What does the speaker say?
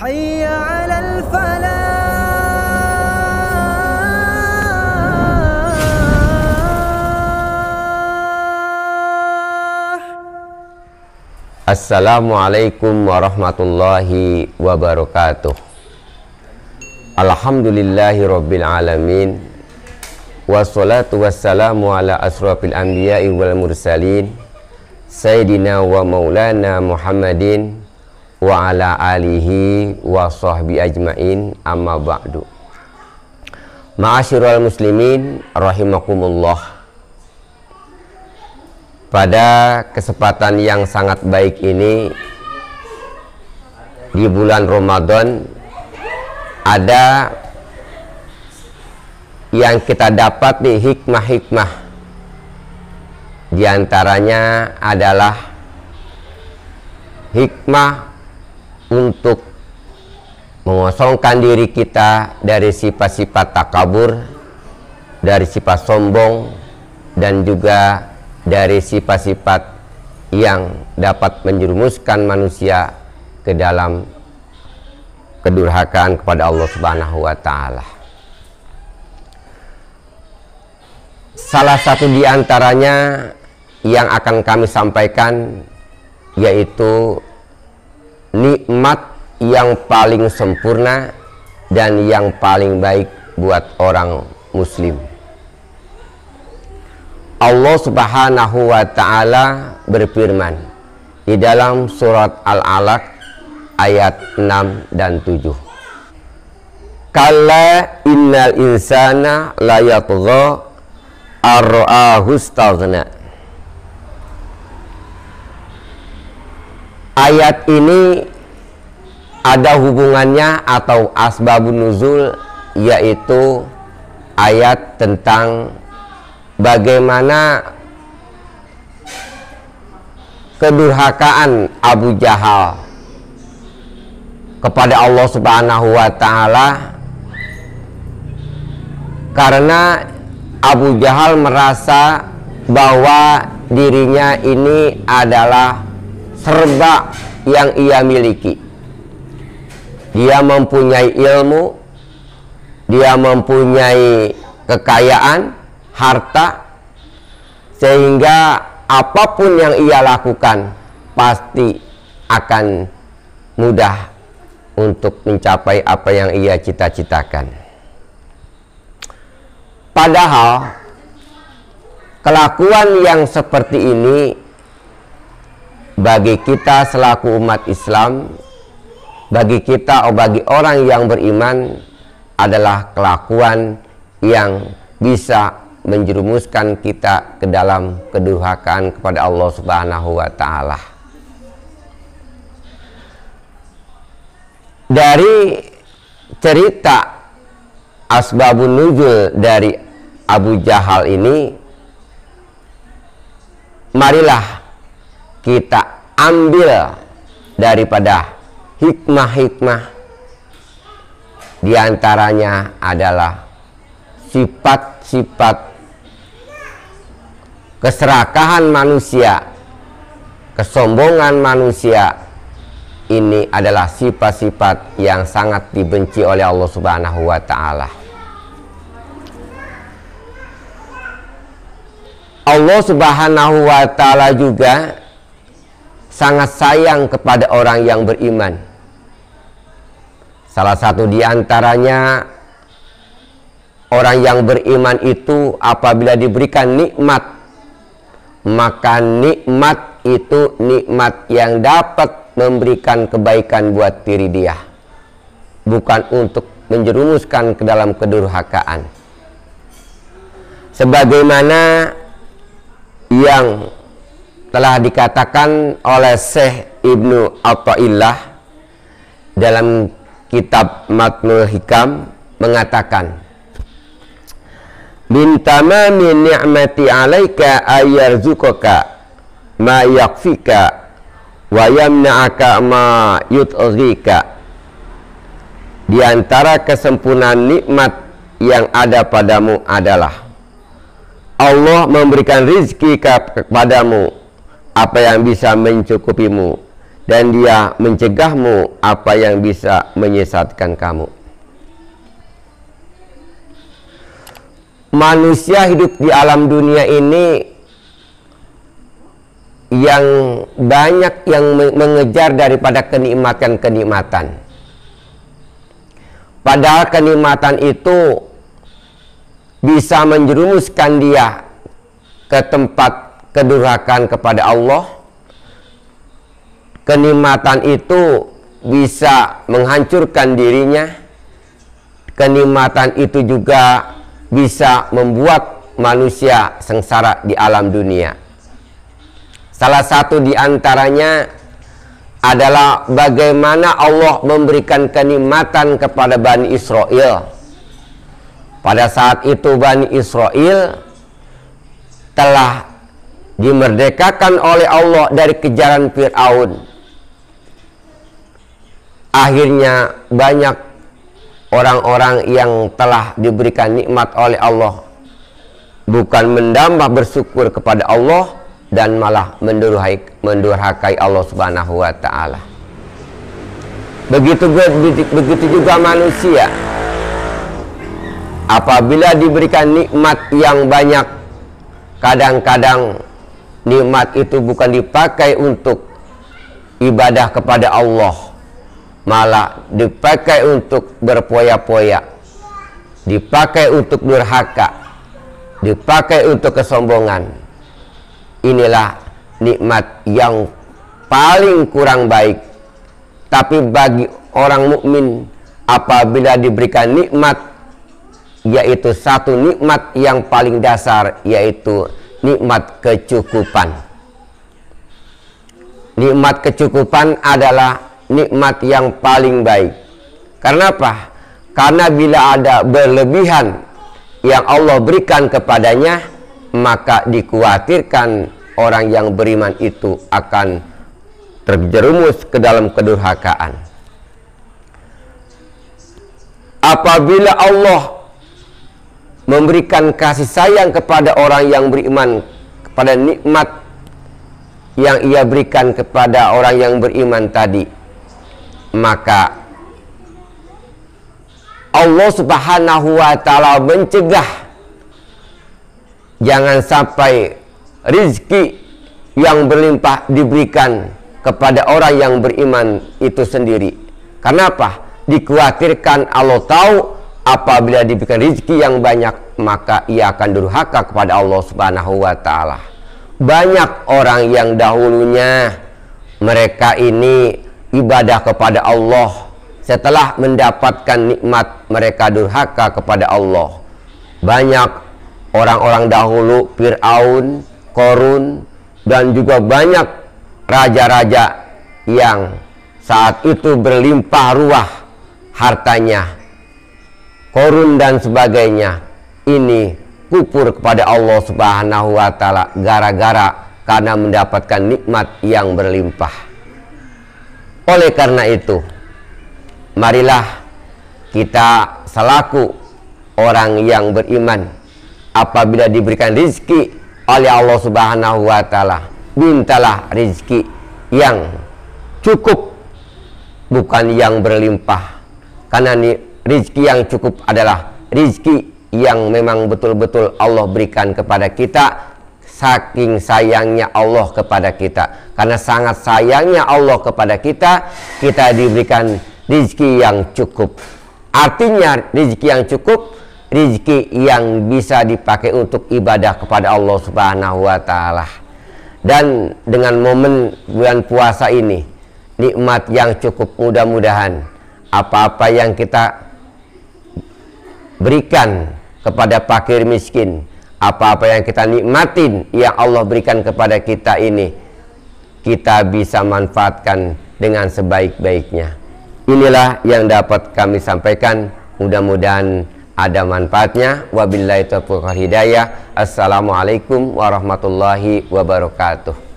حي على الفلاح. Assalamualaikum warahmatullahi wabarakatuh. Alhamdulillahi rabbil alamin. Wassalatu wassalamu ala asrafil anbiya'i wal mursalin, Sayyidina wa maulana Muhammadin wa ala alihi wa sahbi ajmain, amma ba'du. Ma'asyiral muslimin rahimakumullah. Pada kesempatan yang sangat baik ini, di bulan Ramadan, ada yang kita dapat di hikmah-hikmah. Di antaranya adalah hikmah untuk mengosongkan diri kita dari sifat-sifat takabur, dari sifat sombong, dan juga dari sifat-sifat yang dapat menjerumuskan manusia ke dalam kedurhakaan kepada Allah Subhanahu wa Ta'ala. Salah satu di antaranya yang akan kami sampaikan yaitu nikmat yang paling sempurna dan yang paling baik buat orang muslim. Allah Subhanahu wa Ta'ala berfirman di dalam surat Al-Alaq ayat 6 dan 7. Kalla innal insana la yatgha ar-ra'ahu istaghna. Ayat ini ada hubungannya atau asbabun nuzul, yaitu ayat tentang bagaimana kedurhakaan Abu Jahal kepada Allah Subhanahu wa Ta'ala, karena Abu Jahal merasa bahwa dirinya ini adalah serba yang ia miliki. Dia mempunyai ilmu, dia mempunyai kekayaan, harta, sehingga apapun yang ia lakukan pasti akan mudah untuk mencapai apa yang ia cita-citakan. Padahal kelakuan yang seperti ini bagi kita selaku umat Islam, bagi kita atau bagi orang yang beriman, adalah kelakuan yang bisa menjerumuskan kita ke dalam kedurhakaan kepada Allah Subhanahu wa Ta'ala. Dari cerita asbabun nuzul dari Abu Jahal ini, marilah kita ambil daripada hikmah-hikmah. Di antaranya adalah sifat-sifat keserakahan manusia, kesombongan manusia. Ini adalah sifat-sifat yang sangat dibenci oleh Allah Subhanahu wa Ta'ala. Allah Subhanahu wa Ta'ala juga sangat sayang kepada orang yang beriman. Salah satu di antaranya, orang yang beriman itu apabila diberikan nikmat, maka nikmat itu nikmat yang dapat memberikan kebaikan buat diri dia, bukan untuk menjerumuskan ke dalam kedurhakaan. Sebagaimana yang telah dikatakan oleh Syekh Ibnu Athaillah dalam kitab Matnul Hikam, mengatakan, min tamami ni'mati 'alaika ayyarzuqaka ma yakfika wa yamna'aka ma yutghika. Di antara kesempurnaan nikmat yang ada padamu adalah Allah memberikan rizki kepadamu apa yang bisa mencukupimu dan dia mencegahmu apa yang bisa menyesatkan kamu. Manusia hidup di alam dunia ini yang banyak yang mengejar daripada kenikmatan-kenikmatan. Padahal kenikmatan itu bisa menjerumuskan dia ke tempat kedurhakaan kepada Allah. Kenikmatan itu bisa menghancurkan dirinya. Kenikmatan itu juga bisa membuat manusia sengsara di alam dunia. Salah satu di antaranya adalah bagaimana Allah memberikan kenikmatan kepada Bani Israel. Pada saat itu Bani Israel telah dimerdekakan oleh Allah dari kejaran Fir'aun. Akhirnya banyak orang-orang yang telah diberikan nikmat oleh Allah bukan menambah bersyukur kepada Allah dan malah mendurhakai Allah Subhanahu wa ta'ala. Begitu juga manusia, apabila diberikan nikmat yang banyak, kadang-kadang nikmat itu bukan dipakai untuk ibadah kepada Allah, malah dipakai untuk berpoya-poya, dipakai untuk durhaka, dipakai untuk kesombongan. Inilah nikmat yang paling kurang baik. Tapi bagi orang mukmin, apabila diberikan nikmat, yaitu satu nikmat yang paling dasar, yaitu nikmat kecukupan. Nikmat kecukupan adalah nikmat yang paling baik. Karena apa? Karena bila ada berlebihan yang Allah berikan kepadanya, maka dikhawatirkan orang yang beriman itu akan terjerumus ke dalam kedurhakaan. Apabila Allah memberikan kasih sayang kepada orang yang beriman, kepada nikmat yang ia berikan kepada orang yang beriman tadi, maka Allah Subhanahu wa ta'ala mencegah jangan sampai rizki yang berlimpah diberikan kepada orang yang beriman itu sendiri. Karena apa? Dikhawatirkan Allah tahu apabila diberikan rizki yang banyak, maka ia akan durhaka kepada Allah Subhanahu wa ta'ala. Banyak orang yang dahulunya mereka ini ibadah kepada Allah, setelah mendapatkan nikmat mereka durhaka kepada Allah. Banyak orang-orang dahulu, Fir'aun, Qarun, dan juga banyak raja-raja yang saat itu berlimpah ruah hartanya. Qarun dan sebagainya ini kufur kepada Allah Subhanahu wa ta'ala gara-gara karena mendapatkan nikmat yang berlimpah. Oleh karena itu, marilah kita selaku orang yang beriman, apabila diberikan rizki oleh Allah Subhanahu wa ta'ala, mintalah rizki yang cukup, bukan yang berlimpah. Karena rizki yang cukup adalah rizki yang memang betul-betul Allah berikan kepada kita, saking sayangnya Allah kepada kita. Karena sangat sayangnya Allah kepada kita, kita diberikan rizki yang cukup. Artinya rizki yang cukup, rizki yang bisa dipakai untuk ibadah kepada Allah Subhanahu wa ta'ala. Dan dengan momen bulan puasa ini, nikmat yang cukup, mudah-mudahan apa-apa yang kita berikan kepada fakir miskin, apa-apa yang kita nikmatin yang Allah berikan kepada kita ini, kita bisa manfaatkan dengan sebaik-baiknya. Inilah yang dapat kami sampaikan, mudah-mudahan ada manfaatnya. Wabillahi taufiq wal hidayah. Assalamualaikum warahmatullahi wabarakatuh.